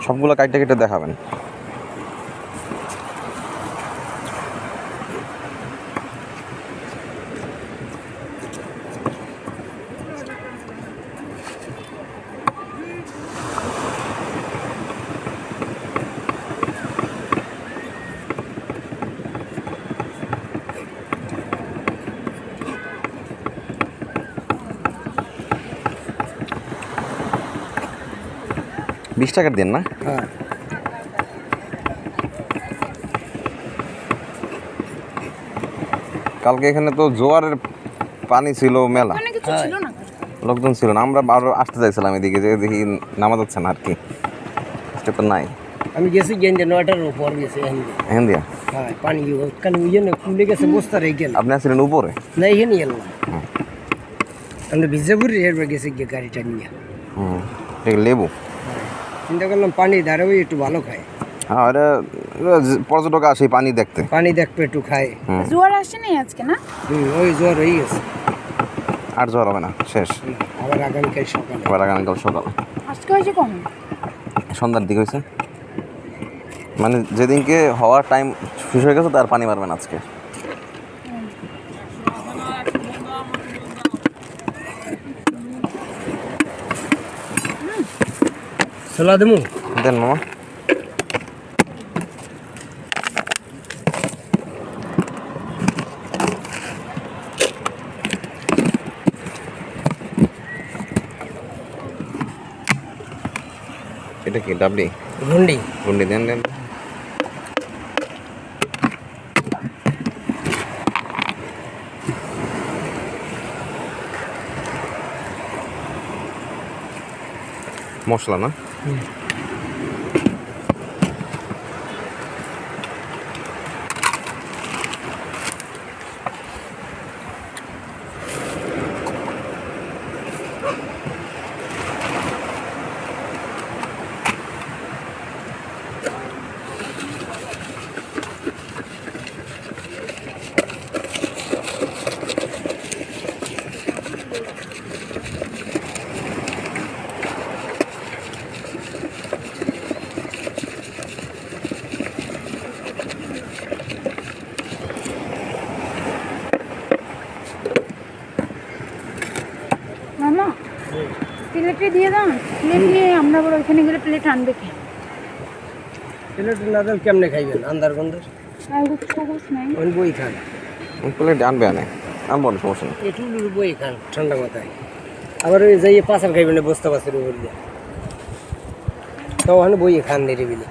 সবগুলো কাইটে কেটে দেখাবেন। বিশ টাকার দিন না? হ্যাঁ। কালকে এখানে তো জোয়ারের পানি ছিল মেলা, লোকজন ছিল না। আমরা আরো আসতে চাইছিলাম এদিকে, যে দেখি নামা যাচ্ছে না আর কি, সেটা তো নাই। আমি গেছি গেঞ্জে 9টার উপর গেছি এখান দিয়া। হ্যাঁ, পানি কারণ ওই জন্য কুলে গেছে বস্তা রেখে গেল। আপনি আসছিলেন উপরে? না, এখানে এলাম আমরা বিজাপুর এরপর গেছি গিয়ে গাড়িটা নিয়ে। লেবু চিন্তা করলাম পানি ধারে ওই একটু ভালো খায়। হ্যাঁ, এটা পর্যটক আসে পানি দেখতে, পানি দেখবে একটু খায়। জোয়ার আসে নাই আজকে না? ওই জ্বর হয়ে গেছে। আর জ্বর হবে না, শেষ। আবার আগামীকাল সকালে। আবার আগামীকাল সকাল। আজকে হয়েছে কখন? সন্ধ্যার দিকে হয়েছে, মানে যেদিনকে হওয়ার টাইম শেষ হয়ে গেছে তার পানি মারবেন আজকে। চলা দেবো দেন মামা। এটা কি ডাবলি? গুন্ডি গুন্ডি দেন দেন। মশলা না? মামা প্লেটে দিয়ে দাও, প্লেট নিয়ে আমরা আবার ওইখানে গেলে প্লেট আনবে কে? প্লেট না দিলে কেমনে খাইবেন আন্দার গন্ধর? আর গুছ নাই, ওই বই খান। প্লেট আনবে আনে, আনবো না, সমস্যা নেই। একটু বই খান ঠান্ডা মাথায়। আবার ওই যাইয়ে পাচার খাইবেন বস্তা পাশের উপর দিয়ে, তো ওখানে বই খান নিরিবিলি।